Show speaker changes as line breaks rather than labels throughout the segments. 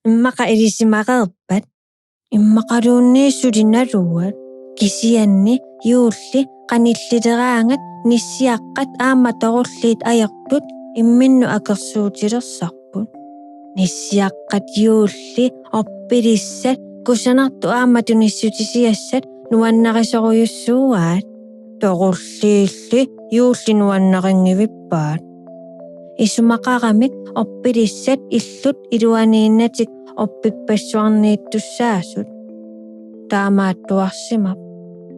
Immaqailisimaqerpat immaqaluunniissutinaluat kisianni yuulli qanilliteraangat nissiaqqat aamma toqulliit ayortut imminnu akersuutilersarput nissiaqqat yuulli Orpilissat kusanartu aammatunissutisiassat nuannarisoruyussuuaat toqulliilli yuulli nuannaqingivippaat isumaqaramik Orpilissat illut iluaniinnatik Orpippassuarniittussaasut taamaattuarsimap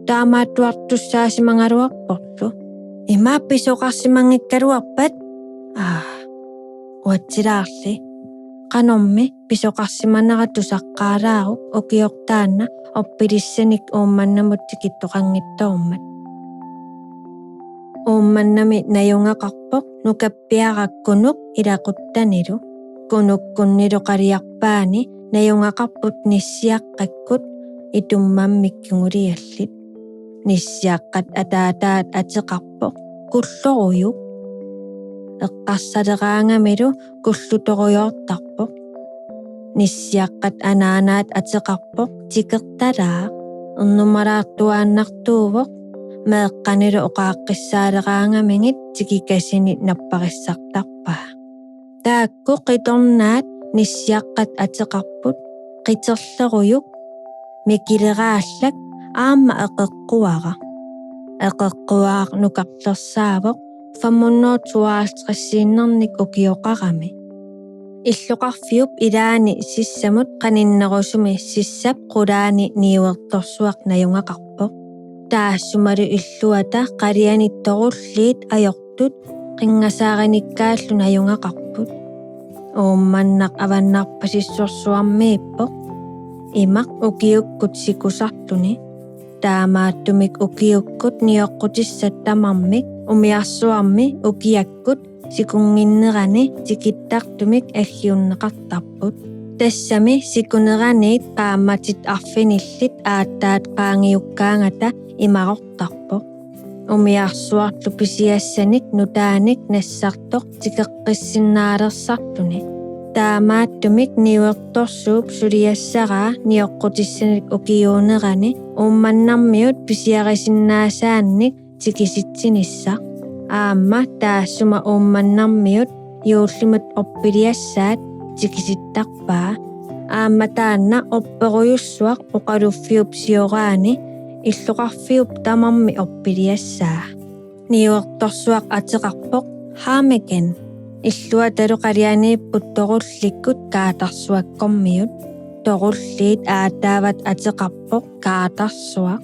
taamaattuartussaasimagaluarporlu imaappisoqarsimangikkaluarpat uatsilaarli qanormi pisoqarsimanaqatusaqqaalaaruq ukiortaanna Orpilissanik uummannamut tikittoqanngittormat uummannami najungaqarpoq nukappiaqakkunuk ilaquttanilu kunukkunnilu qaliarpaani najungaqarput nissiaqqakkut itummammikkunguliallit nissiaqqat ataataat ateqarpoq kulloruyuq eqqarsaleraangamilu kullutoruyortarpoq nissiaqqat anaanaat ateqarpoq tikertalaa ernumalaartuaannartuuvoq meeqqanilu oqaaqqissaaleraangamingit tikikasinit nappaqissartarpaa taakku qitornaat nissiaqqat ateqarput qiterleruyuq mikileraallak aamma eqeqquaq nukarlersaavoq 550 ukioqarami illuqarfiup ilaani sissamut qaninnerusumi sissap qulaani niuertorsuaq najungaqarpoq taassumalu illuata qalianittorulliit ayortut qingasaarinnikkaallu najungaqarput uummannaq avannarpasissuarsuarmiippoq imaq ukiukkut sikusarluni taamaattumik ukiukkut nioqqutissat tamarmik umiarsuarmi ukiakkut sikunginnerani tikittartumik aggiunneqartarput tassami sikuneraniit qaammatit arfinillit aattaat qaangiukkaangata imaqortarpoq umiarsuarlu pisiassanik nutaanik nassartoq tikeqqissinnaalersarluni taamaattumik niuertorsuup suliassaraa nioqqutissanik ukiuunerani uummannarmiut pisiarisinnaasaanik tikisitsinissaq aamma taassuma uummannarmiut yuullimut Orpiliassaat tikisittarpaa aamma taanna opperuyussuaq uqaluffiup sioraani illuqarfiup tamarmi Orpiliassaa niuertorsuaq ateqarpoq haameken illuatalu qalianiipput toqullikkut kaatarsuakkormiut toqulliit aataavat ateqarpoq kaatarsuaq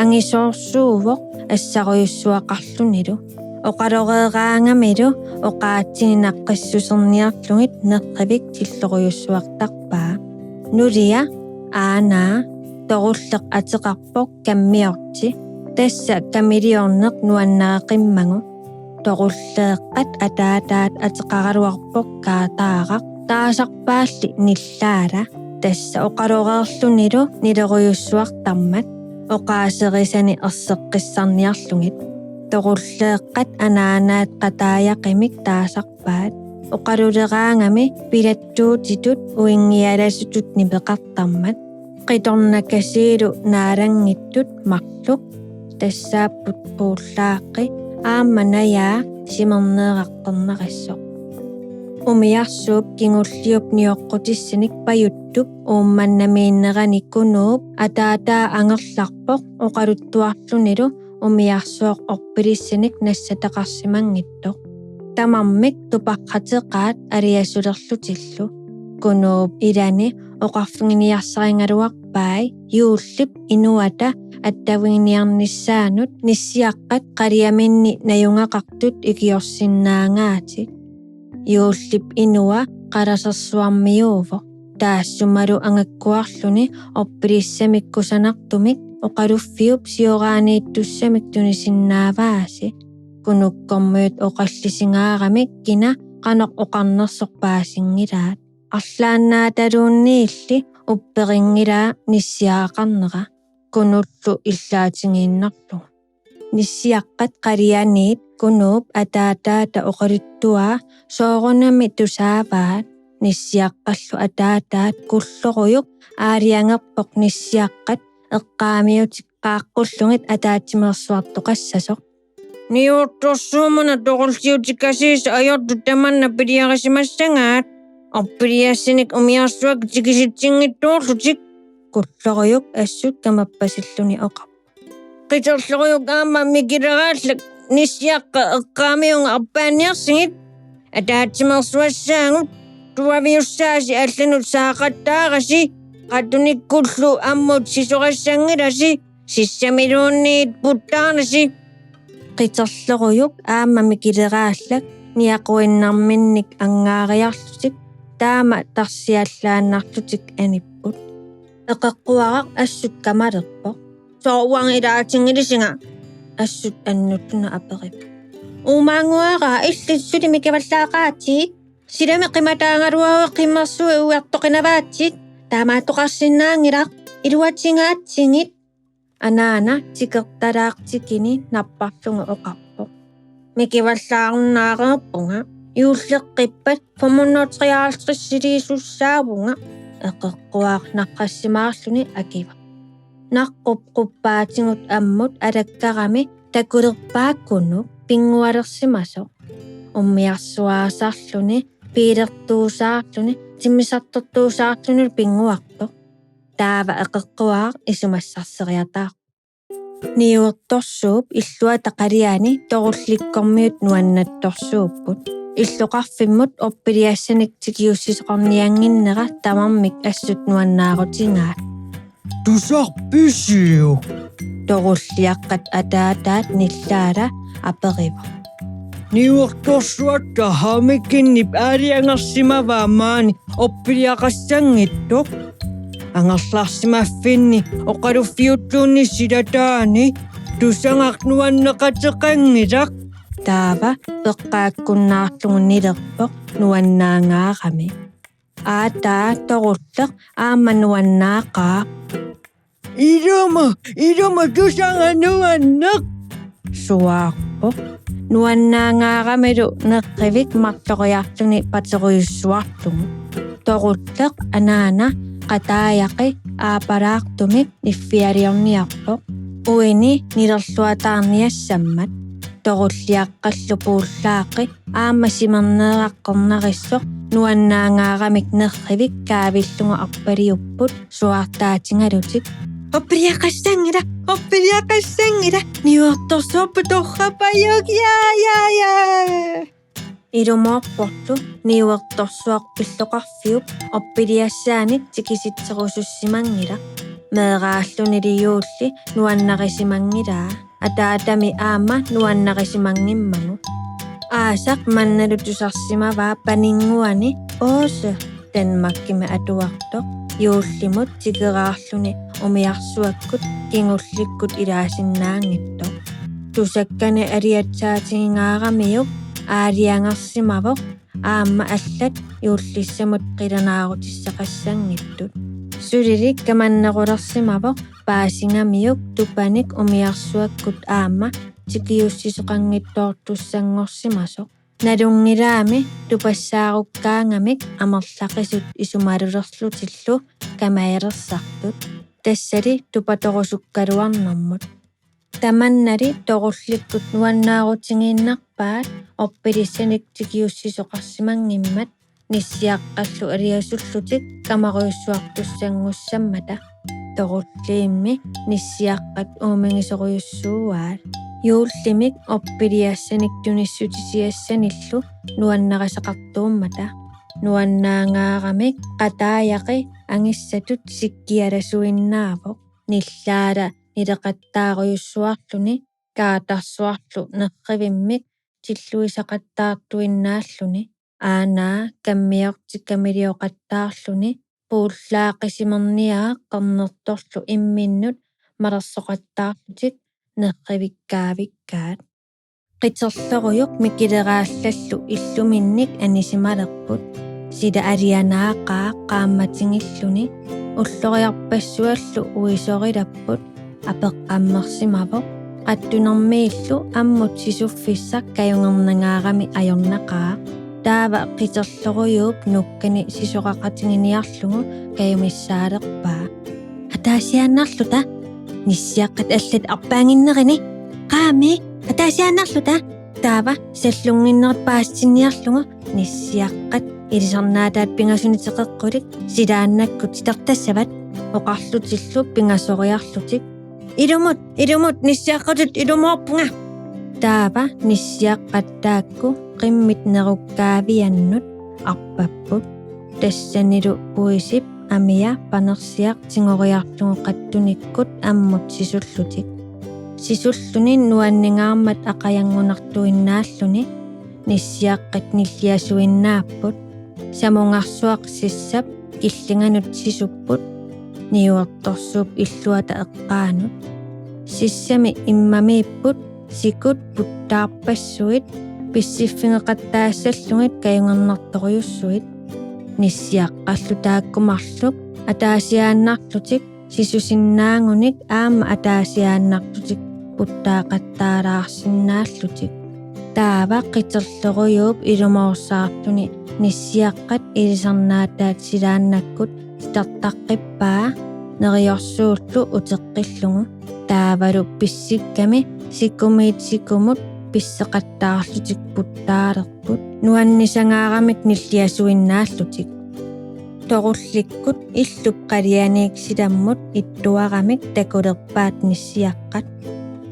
angisoorsuuvoq assaruyussuaqarlunilu oqaloreeraangamilu oqaatsiniinaqqissuserniarlungit neqqivik tilloruyussuartarpaa nulia aanaa toqulleq ateqarpoq kammiorti tassa kamiliorneq nuannaqimmangu toqulleeqqat ataataat ateqaraluarpoq kaataaqaq taasarpaalli nillaala tassa oqaloreerlunilu nileruyussuartarmat oqaaserisani erseqqissarniarlungit toqulleeqqat anaanaat qataayaqimik taasarpaat oqaluleraangami pilattuutitut uingialasutut nipeqartarmat qitornakasiilu naalangittut marluk tassaapput puullaaqqi aamma najaa simerneeqartornerissoq umiarsuup kingulliup nioqqutissanik payuttup uummannamiinnerani kunuup ataataa angerlarpoq oqaluttuarlunilu umiarsuoq Orpilissanik nassataqarsimangittoq tamarmik tupaqqateqaat aliasulerlutillu kunuup ilani oqarfinginiarsaringaluarpai yuullip inuata attavinginiarnissaanut nissiaqqat qaliaminni najungaqartut ikiorsinnaangaatik yuullip inua qalasersuarmiuuvoq taassumalu angakkuarluni Orpilissamik kusanartumik oqaluffiup sioraaniittussamik tunisinnaavaasi kunukkormuyut oqallisingaaramik kina qanoq oqarnersorpaasingilaat арлааннааталуунниилли упперингилаа ниссиаақарнера кунуллу иллаатингииннарлу ниссиаққат қалианиит кунууп атаатаата оқалуттуаа соорунами тусааваат nissiaqqallu ataataat kullorujuk aaliangerpoq nissiaqqat eqqaamiutik qaaqqullungit ataatimersuartoq assasoq niuuttorsuumana toqulliutikasiisa ajortu tamanna piliaqasimassangaat orpiliassinik umiarsuak tikisitsinngittuorlutik kullorujuk assut kamappasilluni oqap qiterlurujuk aamma mikileraallak nissiaqqa eqqaamiunga arpaanniarsingit ataatimersuassaangut tuaviussaasi allanut saaqattaarasi qatunikkullu ammut sisoqassangilasi sissamiluunniit puttaarnasi qiterlurujuk aamma mikileraallak niaquinnarminnik angaariarlutik taama tarsiallaannarlutik anipput eqeqquaraq assut kamalerpoq soorwangilaatiнгилисинга assut annuttuna aperip umaanguaraa illitsuli mikavallaaqaatiit silami qimataangaluawe qimmersui uartoqinavaatiit taamaatoqarsinnaangilaq iluatingaattingit anaana tikertalaartikini napparlunga oqarpoq mikivallaarunnaareerpunga yuulleqqippat 553 siliisussaavunga eqeqquaaq naqqassimaarluni akiva naqqupquppaatingut ammut alakkarami takulerpaakkunuk pingualersimasoq ummiarsuaasarluni piilertuusaarluni timisartortuusaarluni pinguartoq taava eqeqquaaq isumassarseriataaq niuertorsuup illua taqaliani torullikkormiut nuannattorsuupput illoqarfimmut orpiliassanik tikiussisoqarnianginnera tamarmik assut nuannaarutingaat
tusarpisiu
torulliaqqat ataataat nillaala aperiva
niuertorsuatta haamikinnip aaliangersimavaa maani orpiliaqassangittoq angerlarsimaffinni oqaluffiuttuunni silataani tusangarnuanneqateqangilaq
taava peqqaakkunnaarlugu nilerpoq nuannaangaarami aataa torulleq aamma nuannaaqaa
iluma tusanganuanneq
suaarpoq nuannaangaaramilu neqqivik martoriarluni pateruyussuarlugu torulleq anaana qataayaqi aapalaartumik niffialiorniarpoq uini nilerluataarniassammat torulliaqqallu puullaaqi aamma simerneeraqqornarissoq nuannaangaaramik nerrivik kaavillunga arpaliupput suartaatingalutik orpiliaqassangila niuertorsuuppu torrapayuk yaa ilumorporlu niuertorsuaq pilloqarfiup orpiliassaanik tikisitserusussimanngila meeraalluniliuulli nuannarisimanngilaa ataatami aamma nuannarisimanngimmagu aasaq mannalutusarsimavaa paninguani oose Danmarkimi atuartoq yuullimut tikeraarluni umiarsuakkut kingullikkut ilaasinnaangittoq tusakkani aliatsaatingaaramiuk aaliangersimavoq aamma allat yuullissamut qilanaarutisseqassangittut sulilik kamannerulersimavoq paasingamiuk tupanik umiarsuakkut aamma tikiussisoqanngittoortussangorsimasoq nalungilaami tupassaarukkaagamik amerlaqisut isumalulerlutillu kamaalersartut tassali tupatorusukkaluarnermut tamannali torullikkut nuannaarutingiinnarpaat orpilissanik tikiussisoqarsimangimmat nissiaqqallu aliasullutik kamaruyussuartussangussammata torulliimmi nissiaqqat uumingisoruyussuuaat yuullimik orpiliassanik tunissutisiassanillu nuannarasaqartuummata nuannaangaaramik qataayaqi angissatut sikkialasuinnaavoq nillaala nileqattaaruyussuarluni kaatarsuarlu nerrivimmik tilluisaqattaartuinnaalluni aanaa kammiortikkamilioqattaarluni puullaaqisimerniaa qernertorlu imminnut malersoqattaarlutik nerrivikkaavikkaat qiterlerujuk mikileraallallu illuminnik anisimalerput sida alianaaqaa qaammatingilluni ulloriarpassuallu uisorilapput apeqqammersimavoq qattunermiillu ammut sisuffissaq kayungernangaarami ajornaqaa taava qiterloruyuup nukkani sisoqaqatinginiarlugu kayumissaaleqpaa ataasiaannarluta nissiaqqat allat arpaanginnerini qaami ataasiaannarluta taava sallunginnerat paassinniarlugu nissiaqqat ilisarnaataat pingasuniteqeqqulik silaannakkut sitartassavat oqarlutillup pingasoriarlutik ilumut nissiaqqatut ilumuorpunga taava nissiaqqattaakku qimmit nerukkaaviannut arpapput tassanilu puisip amia panersiaq tingoriarlugu qattunikkut ammut sisulluni nuanningaarmat aqayangunartuinnaalluni nissiaqqat nilliasuinnaapput samungarsuaq sissap killinganut sisupput niuertorsuup illuata eqqaanut sissami immamiipput sikut puttaarpassuit pissiffingaqattaassallungit kayungernertoruyussuit nissiaqqallu taakkumarluk ataasiaannarlutik sisusinnaangunik aama ataasiaannarlutik puttaaqattaalaarsinnaallutik taava qiterloruyuup ilumorsaarluni nissiaqqat ilisarnaataat silaannakkut sitartaqqipaa neriorsuullu uteqqillungu taavalu pissikkami sikumut pisseqattaarlutik puttaalerput nuannisangaaramik nilliasuinnaallutik torullikkut illup qalianiiksilammut ittuaramik takulerpaat nissiaqqat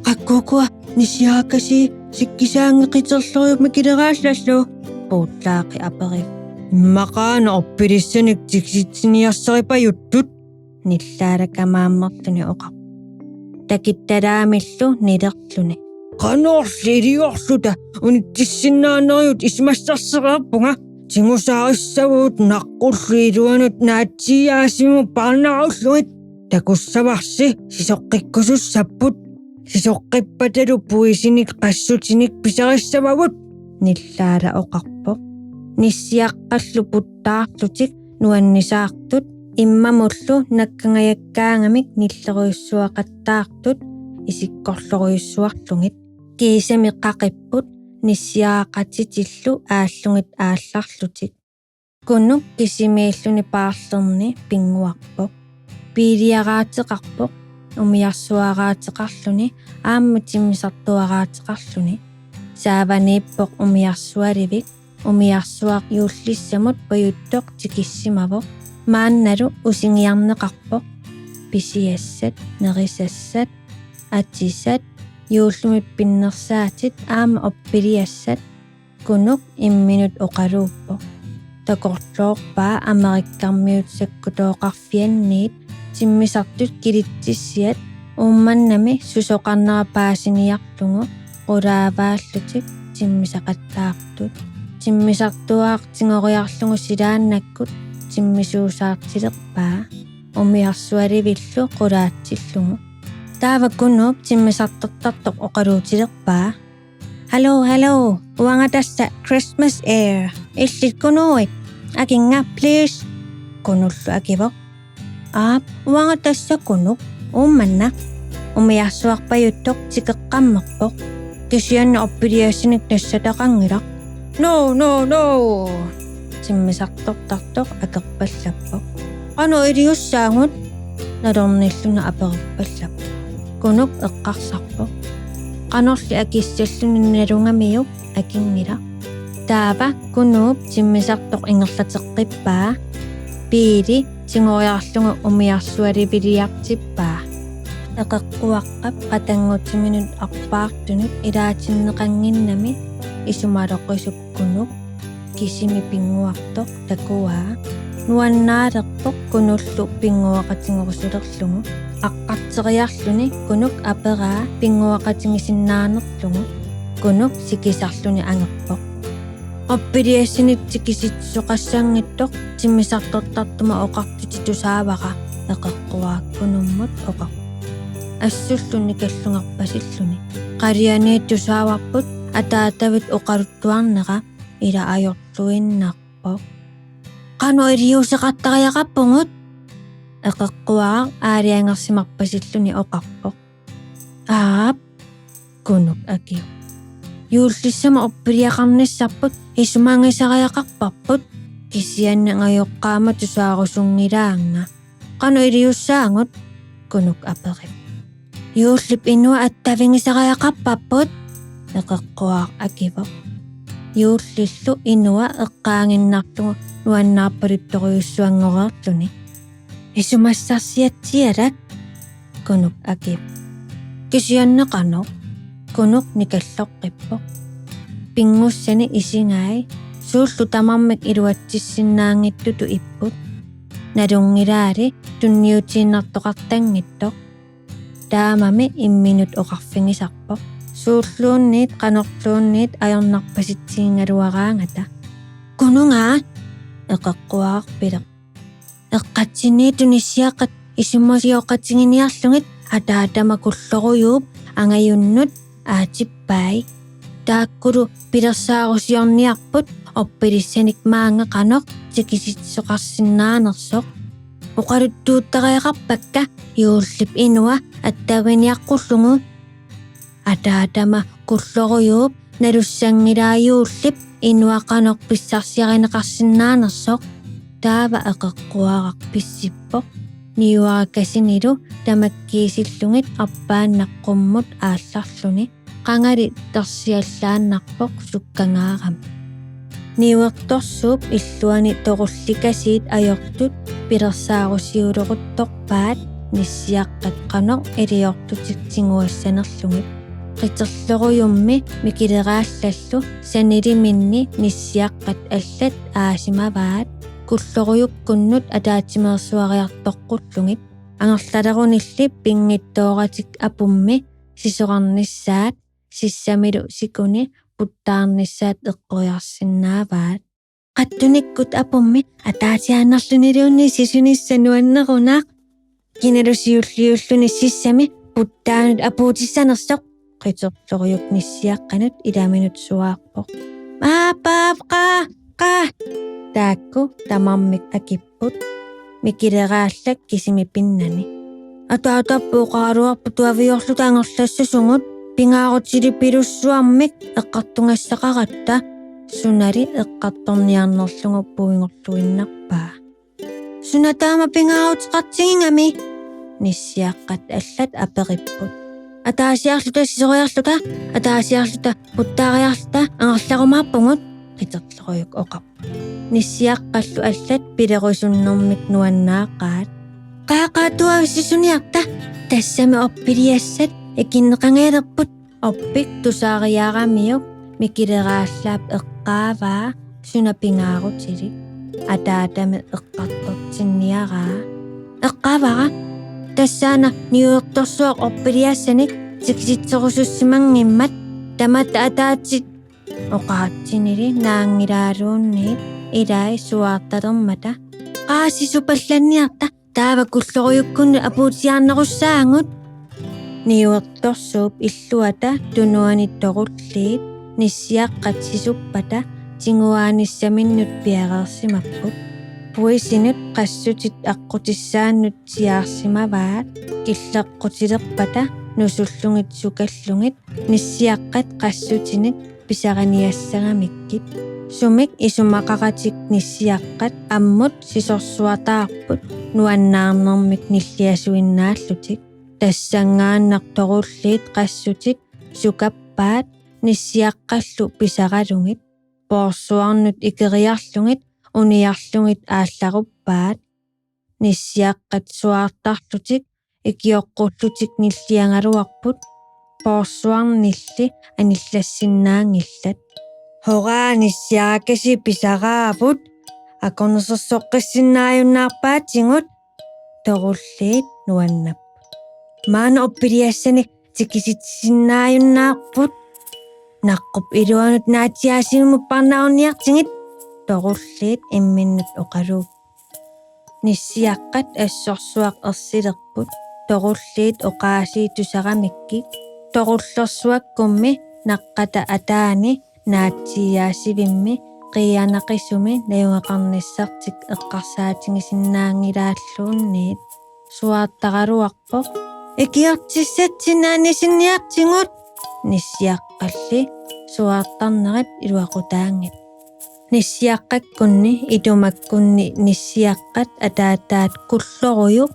qakkukua nissiaakasi sikkisaangeqiterloruyup mikileraallallu
puullaaqi aperif
maqaana orpilissanik tiksitsiniarsaripajuttut
nillaalakamaammerluni oqaq takittalaamillu nilerluni
qanorli iliorluta unittissinnaaneriut ismassarsererpunga tingusaarissavut naqqulliiluanut naatsiyaasimu paarnarullugit takussavarsi sisoqqikkusussapput sisoqqippatalu puisinik qassutinik pisarissavavut
nillaala oqarpoq nissiaqqallu puttaarlutik nuannisaartut immamullu nakkangajakkaangamik nilleruyussuaqattaartut isikkorloruyussuarlungit kiisami qaqipput nissiaaqatitillu aallungit aallarlutik kunuk kisimiilluni paarlerni pinguarpoq piiliaraateqarpoq umiarsuaraateqarluni aammatimmisartuaraateqarluni saavaniippoq umiarsualivik umiarsuaq yuullissamut payuttoq tikissimavoq maannalu usingiarneqarpoq pisiassat nerisassat atisat yuullumit pinnersaatit aama oppiliassat kunuk imminut oqaluuppoq takorloorpaa amerikkarmiut sakkutooqarfianniit timmisartut kilittissiat uummannami susoqarnerapaasiniarlugu qulaavaallutik timmisaqattaartut timmisartuaartingoriarlugu silaannakkut timmisuusaartilerpaa umiarsualivillu qulaatsillugu taava kunup timmisartortartoq oqaluutilerpaa Hello, uangatassa Christmas air. Illit kunuit. Akinga, please. Kunullu akivoq. Uangatassa kunuk. Ummanna. Umiarsuarpajuttoq tikeqqammerpoq. Kisianna oppiliasinik nassataqangilaq. No. Timmisartortartoq akerpallappoq. Qanu iliussaangut. Nalornilluna aperippallapoq. Kunuk eqqarsarpoq. Qanorli akissalluni nalungamiup akingila taava kunup timmisartoq ingerlateqqippaa piili tingoriarlugu umiarsualiviliartippaa eqeqquaqqap qatanngutiminut arpaartunut ilaatinneqanginnami isumaloqisukkunuk kisimi pinguartoq takuaa nuannaaleqpoq kunullu pinguaqatingorusulerlugu aqqarteriarluni kunuk aperaa pinguaqatingisinnaarnerlugu kunuk sikisarluni angerpoq oppiliassinit tikisitsuqassaangittoq timmisartortartuma oqartutitusaavara eqeqquaakkunummut oqaq assulluni kallungarpasilluni qalianiittusaavarput ataatavit oqaluttuarnera ila ajorluinnarpoq qanu iliuseqartariaqappungut eqeqquaaq aaliangersimarpasilluni oqarpoq kunuk akiu Yuullissama oppiriaqarnissarput isumaangisariaqarparput kisiannangayuqqaama tusaarusungilaanga. Qanu iliussaangut kunuk aperip. Yuullip inua attavingisariaqarparput eqeqquaq akivoq. Yuullillu inua eqqaanginnarlugu nuannaarpaluttoriussuangorerluni. Isumassarsiatsialak kunuk akip. Kisianneqanoq kunuk nikalloqqippoq. Pingussani isingai suullu tamarmik iluatsissinnaaangittutu ipput. Narungilaari tunniutiinartoqartangittoq. Taamami imminut oqarfingisarpoq. Suulluunniit qanorluunniit ajornarpasitsiingaluaraangata. Kunungaa eqeqquaq pileq. Eqqatsiniitunissiaqat isummasioqatsinginiarlungit ataatama kulloruyuup angayunnut aatippai. Taakkulu pilersaarusiorniarput oppilissaanik maanga qanoq tikisitsoqarsinnaanersoq. Oqaruttuuttariaqarpakka yuullip inua attaviniaqqullugu. Ataatama kulloruyuup nalussangilaayuullip inua qanoq pissarsiarineqarsinnaanersoq. Taava eqeqquaqaq pissippoq. Niuarakasinilu tamakkiisillungit appaannaqqummut aallarluni. Qangali tarsiallaannarpoq sukkangaaram. Niuertorsuup illuani toqullikasiit ajortut pilersaarusiuleruttorpaat nissiaqqat qanoq iliortutiktinguassanerlungit. Qiterloruyummi mikileraалlallu saniliminni nissiaqqat allat aasimavaat kulloruyukkunnut ataatimersuariartoqqulлугит анgerlalerunilli pinngittoораtik apummi sisoqarnissaat sissamilu sikuni puttaarnissaat eqquriarsinnaavaat qattunikkut apummi ataatiaannerluniliunni sisunissanuannerunaaq kinalusiulliulluni sissami puttaanut apuutissanersoq qiterloruyuk nissiaqqanut ilaminut suaarpoq maapaapqa taakku tamarmik akipput mikileraallak kisimipinnani atuatappuuqaaluarput tuaviorluta angerlassusungut pingaarutilipilussuarmik eqqartungassaqaratta sunali eqqartorniarnerlungu puingorluinnarpaa sunataama pingaarutiqartigingami nissiaqqat allat aperipput ataasiarluta sisoriarluta ataasiarluta puttaariarluta angerlarumaarpungut qiterloruyuk oqap nissiaqqallu allat pilerusunnermik nuannaaqaat qaaqaatuavissuniarta tassami oppiliassat ikinneqangeelerput oppik tusaariaaramiuk mikileraallaap eqqaavaa sunapingaarutilik ataatami eqqartortinniaraa eqqaavara tassaana niuertorsuaq oppiliassanik sikisitserusussimanngimmat tamat ataatsit oqaatsinili naangilaaluunniit ilai suaartalermata qaasisupallanniarta taava kulloruyukkunni apuutiaarnerussaangut niuertorsuup illuata tunuanittoqulliit nissiaqqat sisuppata tinguaanissaminnut piareersimapput puisinut qassutit aqqutissaaannut siaarsimavaat killeqqutilerpata nusullungit sukallungit nissiaqqat qassutinik pisaraniassagamikkit sumik isumaqaqatik nissiaqqat ammut sisorsuataarput nuannaarnermik nilliasuinnaallutik tassangaannartorulliit qassutik sukappaat nissiaqqallu pisaralungit poorsuarnut ikeriarlungit uniarlungit aallaruppaat nissiaqqat suaartarlutik ikioqqullutik nilliangaluarput poorsuarnilli anillassinnaaangillat horaa nissiaakasi pisaraaput akornersorsoqqissinnaajunnaarpaatsingut torulliit nuannapput maana oppiliassanik tikisitsisinnaajunnaarput naqqup iluanut naatiaasimupparnaarniartingit torulliit imminnut oqaluup nissiaqqat assorsuaq ersilerput torulliit oqaasiitusaramikkik torullersuakkummi naqqata ataani naatsiyaasivimmi qianaqisumi nayungeqarnissartik eqqarsaatingisinnaaangilaalluunniit suaattaqaluarpoq ikiortissatsinnaanisinniartingut nissiaqqalli suartarnerit iluaqutaangit nissiaqqakkunni itumakkunni nissiaqqat ataataat kulloruyuq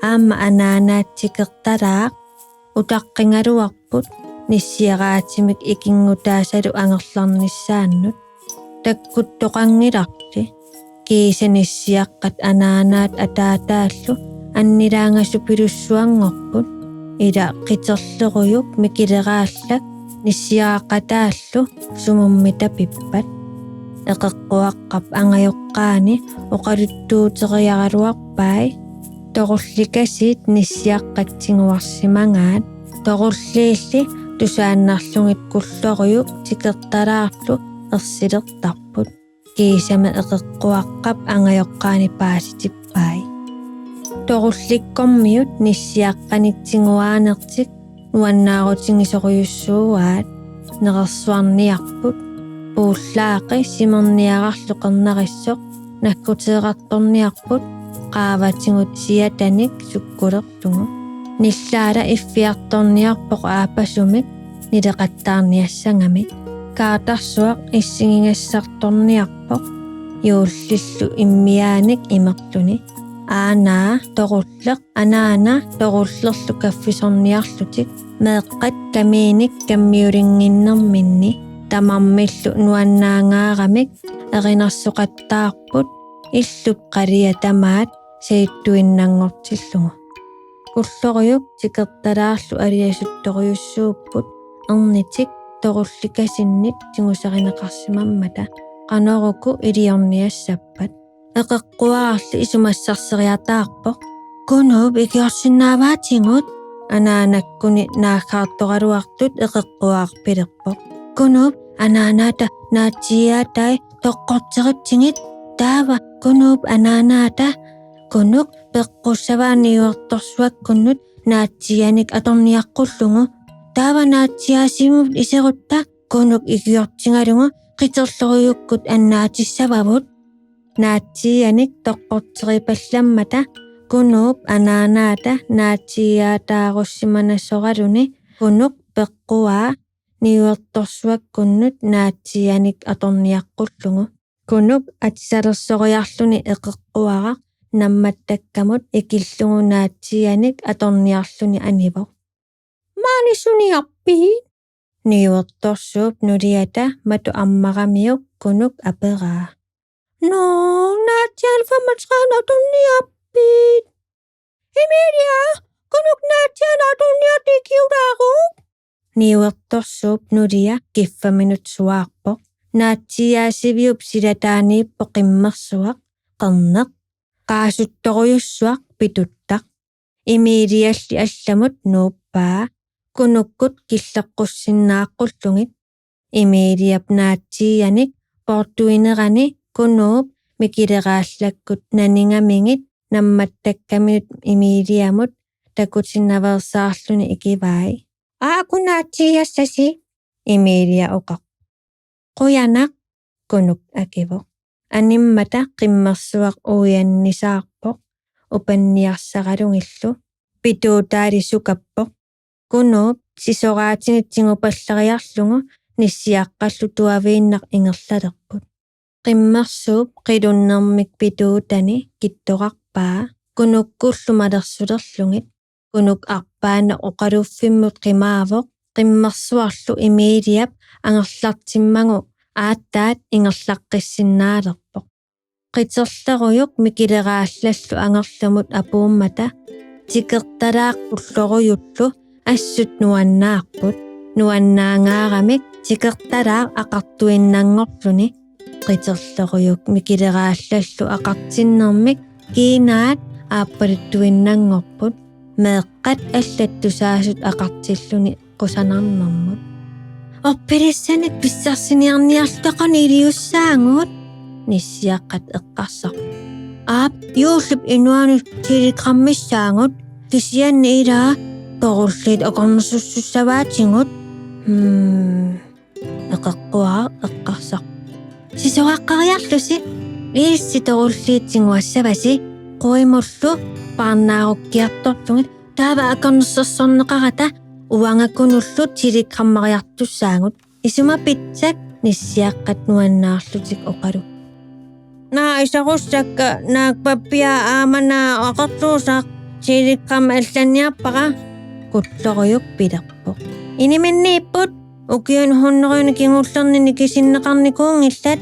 aamma anaanaatsikерtalaaq utaqqingaluarput nissiaraatimik ikingutaasalu angerlarnissaannut takkuttoqangilarti kiisanissiaqqat anaanaat ataataallu annilaangasu pilussuanngorput ila qiterleruyuq mikileraallak nissiaqataallu sumummita pippat eqeqquaqqap angayoqqaani oqaluttuuteriaraluarpai toqullikasiit nissiaqqatsinguarsimangaat toqulliilli tusaannarlungit kulloruyuq tikertalaarlu ersilertarput kiisama eqeqquaqqap angayoqqaani paasitippai toqullikkormiut nissiaqqanitsinguaanertik nuannaarutingisoquyussuuaat neqersuarniarput puullaaqi simerniararlu qernarissoq nakkuteeqartorniarput qaavatingut siatanik sukkulertungu nillaala iffiartorniarpoq aapasumik nileqattaarniassangamik kaatarsuaq issigingassartorniarpoq yuullillu immiaanik imerluni aanaa toqulleq anaana toqullerlu kaffisorniarlutik meeqqat kamiinik kammiulinginnerminni tamarmillu nuannaangaaramik erinarsuqattaarput illup qalia Tamat seittuinnangortillungu kulloruyuq tikertalaarlu aliasuttoquyussuupput ernitik toqullikasinnit tingusarineqarsimammata qanoruku iliorniassappat eqeqquararli isumassarseriataarpoq kunup ikiorsinnaavaatingut anaanakkuni naaggaartoqaluartut eqeqquaarpilerpoq kunup anaanaata naatsiaatai toqqorterittingit taava kunup anaanaata kunuk peqqusavaaniuartorsuakkunnut naatsianik atorniaqqullugu taava naatsiaasimut iserutta kunuk ikiortingalungu qiterleruyukkut annaatissavavut naatsianik toqqorteripallammata kunup anaanaata naatsiaataarussimanassoraluni kunuk peqquaa niuertorsuakkunnut naatsianik atorniaqqullugu kunuk atisalersoruiarluni eqeqquaraq nammattakkamut ikillungu naatsianik atorniarluni anivoq maanisuniarpiit niuertorsuup nuliata matu ammaramiuq kunuk aperaa no naatsialfamatsqaan atorniarpiit Emilia kunuk naatsian atorniartikiuraaruq niuertorsuup nulia kiffaminut suaarpoq naatsiaasiviup silataaniippoq qimmersuaq qerneq qaasuttoquyussuaq pituttaq Emilialli allamut nuuppaa kunukkut killeqqussinnaaqqullungit Emiliap naatsianik portuinerani kunuup mikileraallakkut naningamingit nammattakkaminut Emiliamut takutinnaverisaarluni ikivai aaku naatsiassasi Emilia oqaq quyanaq kunuk akivoq animmata qimmersuaq uyannisaarpoq upanniarsaqalungillu pituutaalisukkappoq kunup sisoraatinitingupallariarlungu nissiaqqallu tuaviinnaq ingerlalerput qimmersuup qilunnermik pituutani kittoqarpaa kunukkullu malersulerlungit kunuk arpaana oqaluffimmut qimaavoq qimmersuarlu Emiliap angerlartimmangu aattaat ingerlaqqissinnaaleqpoq qiterleruyuq mikileraallallu angerlumut apuummata tikertalaaqqulloruyullu assut nuannaarput nuannaangaaramik tikertalaaq aqartuinnangorluni qiterleruyuq mikileraallallu aqartinnermik kiinaat aappaluttuinnangorput meeqqat allattusaasut aqartilluni qusanarnermut Orpilissat pissarsiniarniartaqani iliussaangut nissiaqqat eqqarsaq aap yuullup inuanut tilikrammissaangut tisianni ilaa toqulliit oqornersussussavaatingut eqeqquaa eqqarsaq sisoqaqqariarlusi iissi toqulliitsinguassavasi quimullu paarnaarukkiartorlungit taava aqornersersorneqarata uangakunullu tilikramariartussaangut Isumapitsak nissiaqqat nuannaarlutik oqaru. Isaqussak naakpappiaamana oqartussaq siiliqqam allaniarpaqa kulloquyuk pilerpoq. Iniminniipput ukiun hunneruuni kingullerni kisinneqarnikuungillat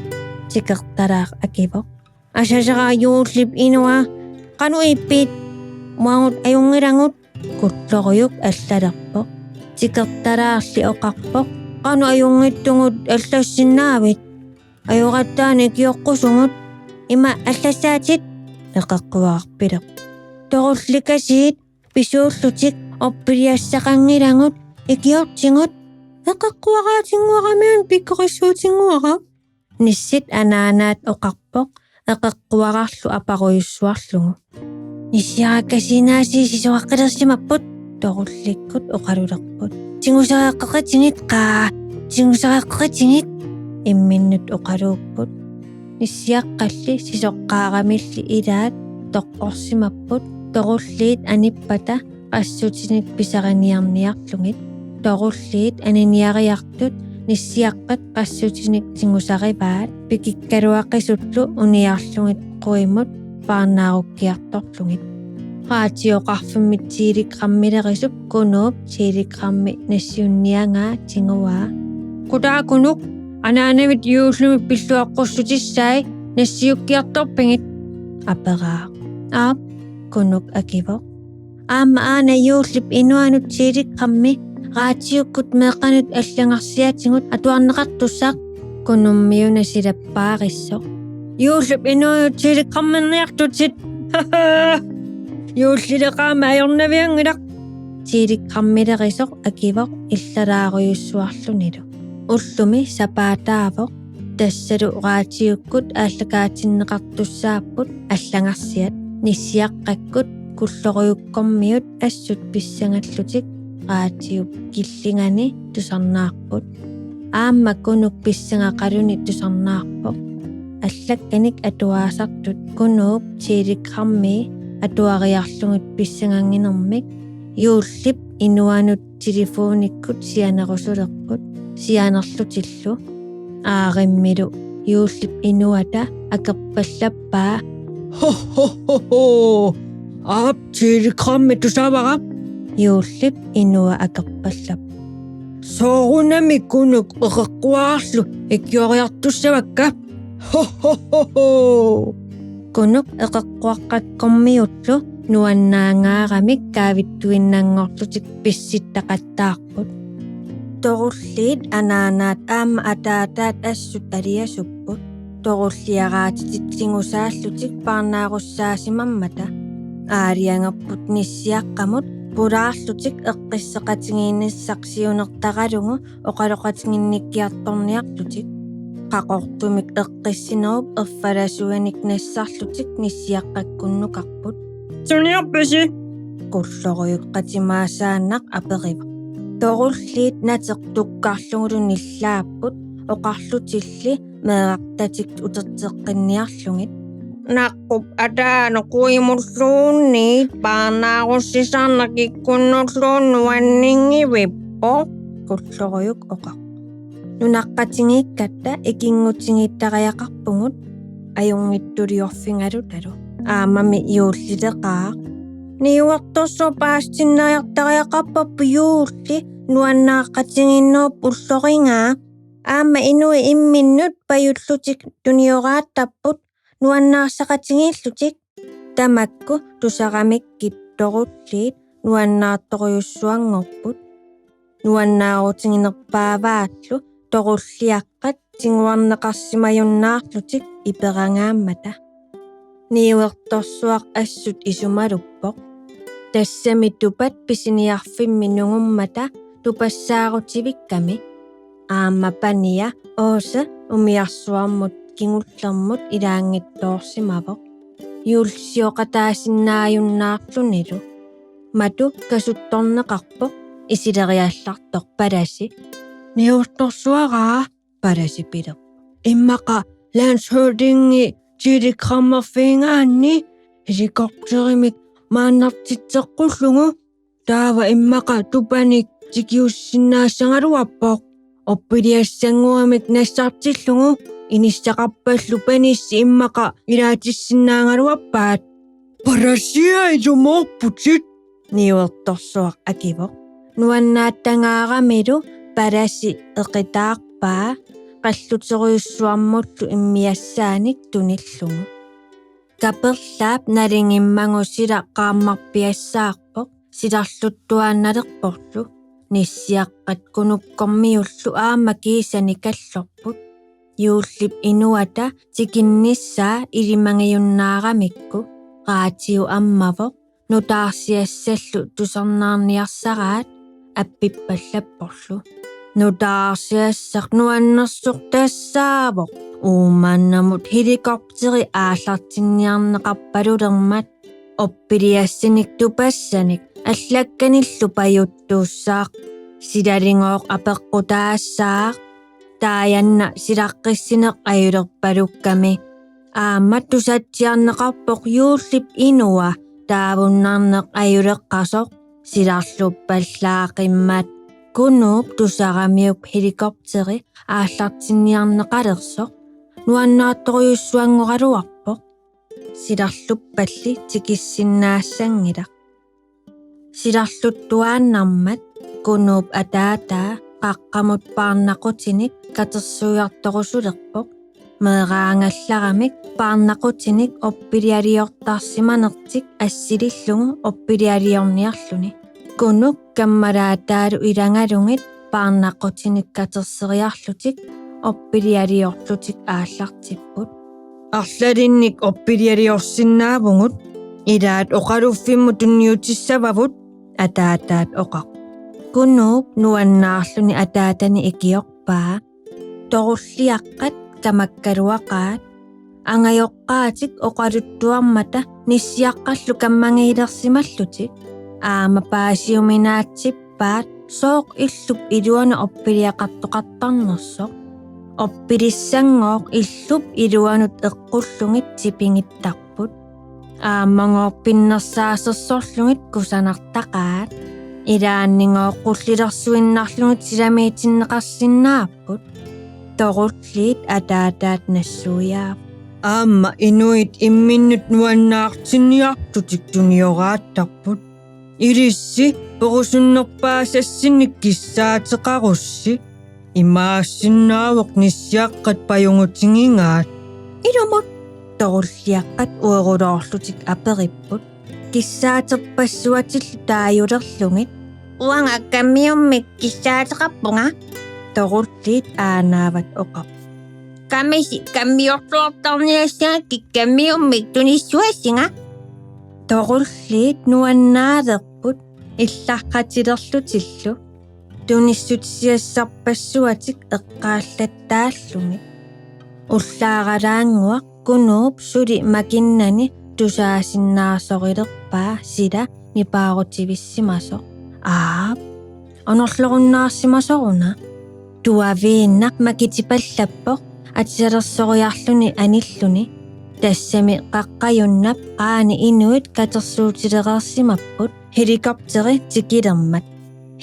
sikertalaaq akipoq. Asasera yuullip inua qanu ippiit muangut ajungilangut kulloquyuk allalerpoq. Sikertalaarli oqarpoq qanu ajungittungut allassinnaavit ajuqattaani kioqqusungut ima allasaatit eqeqquaqarpileq. Torullикасиит писууллутик орпилиассақангилагут икиортингут эқеққуараатингуарамиун пиккорисsuutiнгуара ниссит анаанаат оқарпоқ эқеққуарарлу апаруйуссуарлугу ниссиараккасинааси сисоаққилерсимаппут торулликкут оқалулерпут тингусааққеқатингит қаа тингусааққеқатингит имминнут оқалууппут ниссиаққалли сисоққаарамилли илаат тоққорсимаппут торуллиит аниппата qassutinik pisariniarniarlungit torulliit aniniariartut nissiaqqat qassutinik singusarivaat pikikkaluaqqisutlu uniarlungit quimut paarnaarukkiartorlungit raatioqarfimmit tiiliqqammilerisup kunuup tiiliqqammi nassiunniangaa tinguaa kutaakunuk anaanamit yuullumit pilluaqqussutissaai nassiukkiartorpingit aperaa aap kunuk akivoq Aama aana yuullip inuanut siiliqqammi raatiukkut meeqqanut allangarsiatingut atuarneqartussaq kunummiuna silappaarissoq. Yuullip inuanut siiliqqammerniartutit. Yuullileqaama ajornaviangilaq. Siiliqqammilerisoq akivoq illalaaruйuссуарлуниlu. Ullumi sapaataavoq tassalu raatiukkut aallakaatinneqartussaapпут аллангарсиат ниссиаққаккут kulloquyukkormiut assut pissangallutik raatiup killingani tusarnaarput aamma kunuk pissangaqaluni tusarnaarpoq allakkanik atuaasartut kunuup tiiliqqarmi atuariarlungut pissanganginermik yuullip inuanut telefonikkut sianerusulerput sianerlutillu aarimmilu yuullip inuata akerpallappaa
ho Aap tiiliqqarmi tusavaqaq
yuullip inua akerpallap
soorunami kunuk eqeqquararlu ikkioriartussavakka
kunuk eqeqquaqqakkormiullu nuannaangaaramik kaavittuinnangorlutik pissittaqattaarput torulliit anaanaat aamma ataataat assut aliasupput torulliaraatitit singusaallutik paarnaarussaasimammata aariangerput nissiaqqamut pulaarlutik eqqisseqatingiinnissaqsiunertaqalungu oqaloqatinginnikkiartorniarlutik qaqortumik eqqissinerup erfalasuanik nassarlutik nissiaqqakkunnukarput
suniarpisi
qulloruiqqatimaasaannaq aperiva torulliit nateqtukkaarlungulu nillaapput oqarlutilli meeqartatik uterteqqinniarlungit Naqqub ataano kuimulluunniit paarnaarussisarnakikkunnulluun nuanninngivippo kulloquyuk oqaq. Nunaqqatingiikkatta ikingutigittariaqarpungut ajungittuliorfingalutalu aamami yuullileqaaq. Niuartorso paastinnaajartariaqarpappu yuulli nuannaaqqatinginnuup ulloringaa aama inui imminnut pajullutik tunioqaattapput nuannaarsaqatingiillutik tamakku tusaramikkit torulliit nuannaartoriussuangorput nuannaarutinginerpaavaatlu torulliaqqat tinguarneqarsimayunnaarlutik iperangaammata niuertorsuaq assut isumaluppoq tassami tupat pisiniarfimmi nungummata tupassaarutivikkami aamma pania oosa umiarsuarmut kingullermut ilaangittoorsimavoq yuulsioqataasinnaajunnаарlunilu matu kasuttorneqarpoq isileriallartoq palasi niuortorsuaraa palasi piler immaqa landshövdingi tiiliqqarmerfiingaanni isikorterimik maannartitseqqullugu taava immaqa tupanik tikiussinnaassangaluappoq
Orpiliassanguamik nassartillungu inissaqarpallu panissi immaqa ilaatissinnaangaluappaat. Parasia isumorputit.
Niuertorsuaq akivoq. Nuannaattangaarammilu parasi eqitaarpaa qalluteriussuarmullu immiassaanik tunillungu. Kaperlaap nalingimmangu sila qaammarpiassaarpoq silarluttuaannalerporlu nissiaqqat kunukkormiullu aama kiisani kallorput yuullip inuata tikinnissaa ilimangiyunnaaramikku qaatiu ammavoq nutaarsiassallu tusarnaarniarsaraat appippallapporlu. Nutaarsiassaq nuannersortaassaavoq uumannamut helikopteri aallartinniarneqarpalulermat oppiliassinik tupassanik allakkanillu pajuttuussaaq silalingooq apeqqutaassaaq taayanna silaqqissineq ayulerpalukkami aamma tusatsiarneqarpoq yuullip inua taavunnaarneq ayuleqqasoq silarluppallaaqimmat kunuuq tusaramiup helikopteri aallartinniarneqalersoq nuannaattoriussuangoraluarpoq silarluppalli tikissinnaassangilaq silarluttuaannarmat kunuup ataataa qaqqamut paarnaqutinik katersuiartorusulerpoq meeraangallaramik paarnaqutinik oppilialiortarsimanertik assilillungu oppilialiorniarluni kunuk kammalaataalu ilangalungit paarnaqutinik katerseriarlutik oppilialiorlutik aallartipput
Arlalinnik oppilialiorsinnaavungut ilaat oqaluffimu tunniutissavavut
ataataat oqaq kunuup nuannaarluni ataatani ikiorpaa torulliaqqat kamakkaluaqaat angayoqqaatik oqaluttuarmata nissiaqqallu kammangiilersimallutik aama paasiuminaatsippaat sooq illup iluana oppiliaqartoqartarnersoq oppilissanngooq illup iluanut eqqullungit tipingittarput aamangooq pinnersaasersorlungit kusanartaqaat ilaanningooq qullilersuinnarlungit silamiitinneqarsinnaarput torulliit ataataat nassuuyaap
aamma inuit imminnut nuannaartinniartutik tunioraattarput ilissi perusunnerpaasassinik kissaateqarussi imaassinnaaveq nissiaqqat pajungutingingaat
ilumut torulliaqqat ueruloorlutik aperipput kissaaterpassuatillu taayulerlungit uangakkammiummik kissaateqarpunga torulliit aanaavat oqaq kamisi kammiorluortarniassaakki kammiummik tunissuassinga torulliit nuannaalerput illarqatilerlutillu tunissutsiassarpassuatik eqqaallattaallungit ullaaralaanguaq kunuup suli makinnani tusaasinnaasorilerpaa sila nipaarutivissimasoq aap onorlorunnaarsimasoruna tuaviinnaq makitipallappoq atisalersoриарлуни аниллуни тассами qaqqajunнап qaani inuit katersuutileqersimapпут helikopteri tikilермат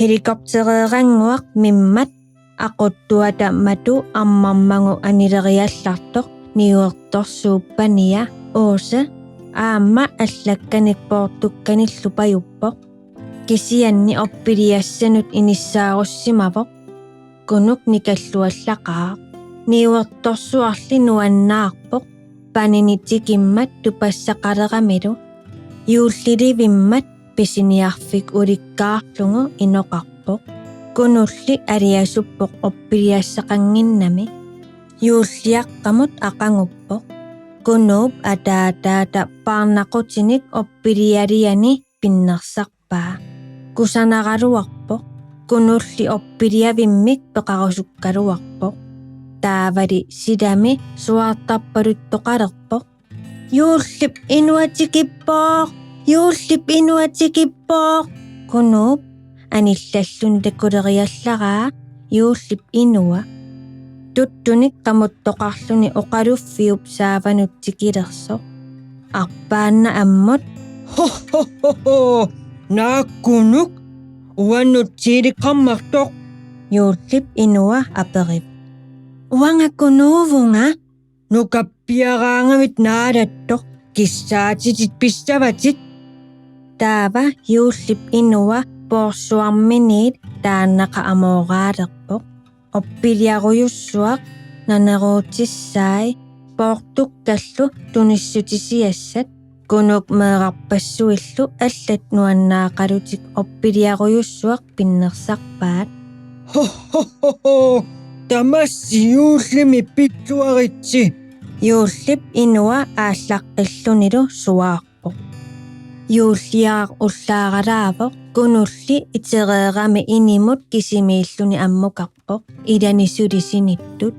helikoptereeranguaq mimmat aquttuata matu ammarmangu anileriallartoq niuertorsuuppania oose aamma allakkanikpoortukkanillupajuppoq kisianni oppiliassanut inissaarussimapoq kunuk nikalluallaqaaq niuertorsuarli nuannaarpoq panini tikimmat tupassaqaleramilu yuullilivimmat pisiniarfik ulikkaarlungu inoqarpoq kunulli aliasuppoq oppiliassaqanginnami yuulliaqqamut aqanguppoq kunuup ataataata paarnaqutinik oppilialiani pinnersarpaa kusanaraluarpoq kunulli oppiliavimmik peqarusukkaluarpoq taavali sidami suartarpaluttoqalerpoq yuullip inuatikippoq kunuup anillallun takuleriallaraa yuullip inua tuttunik qamuttoqarluni oqaluffiup saavanut tikilersoq arpaanna ammut
naakkunuk uannut siiliqqammartoq
Yuullip inua aperip. Uangakkunuuvunga.
Nukappiaraangavit naadattoq kissaatitit pissavatit.
Taava yuullip inua poorsuarminiit taannaqa amooqaalerpoq. Oppiliaruyussuaq naneruutissai poortukkallu tunissutisiassat kunuk meeqarpassuillu allat nuannaaqalutik oppiliaruyussuaq pinnersarpaat.
Hohohoho, tamassi yuullimi pilluaritsi.
Yuullip inua ааllaqqillunilu suaarpoq. Yuulliaq ullaaqalaavoq kunulli itereerami inimut kisimiilluni ammukarpoq ilanisulisinittut.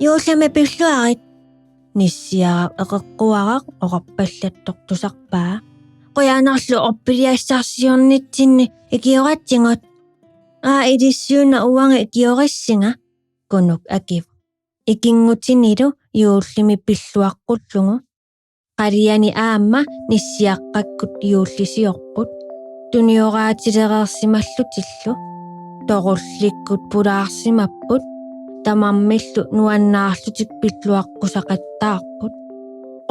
Yuullami pilluarit. Nissiaraq eqeqquaraq oqarpallattortusarpaa. Qoyaanarlu oppiliassarsiornitsinni ikioratsingot. Ilissuuna uanga ikiorissinga kunuk akiv. Ikingutinilu yuullimi pilluaqqullugu. Qaliani aamma nissiaqqakkut yuullisiorput. Tunioraatilereersimallutillu. Torullikkut pulaarsimapput. Tamammillu nuannaarlutik pilluaqqusaqattaarput.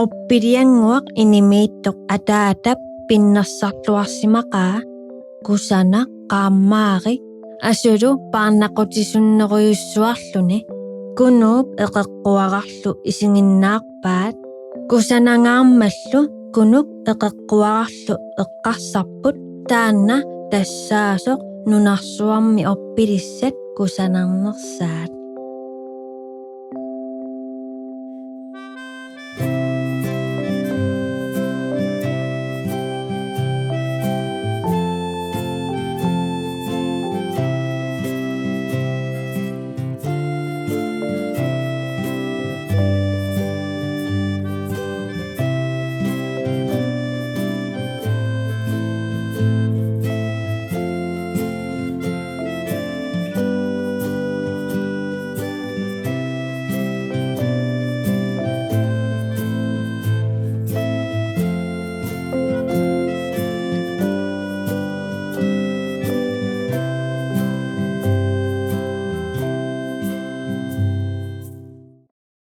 Oppilianguaq inimiittoq ataatap pinnersarluarsimaqaa. Kusanaq qaammaari asulu paarnaqutisunneruyussuarluni. Kunuup eqeqquararlu isiginnaarpaat. Kusanangaarmallu kunuk eqeqquararlu eqqarsarput taanna tassaasoq Nunarsuarmi Orpilissat Kusanarnersaat.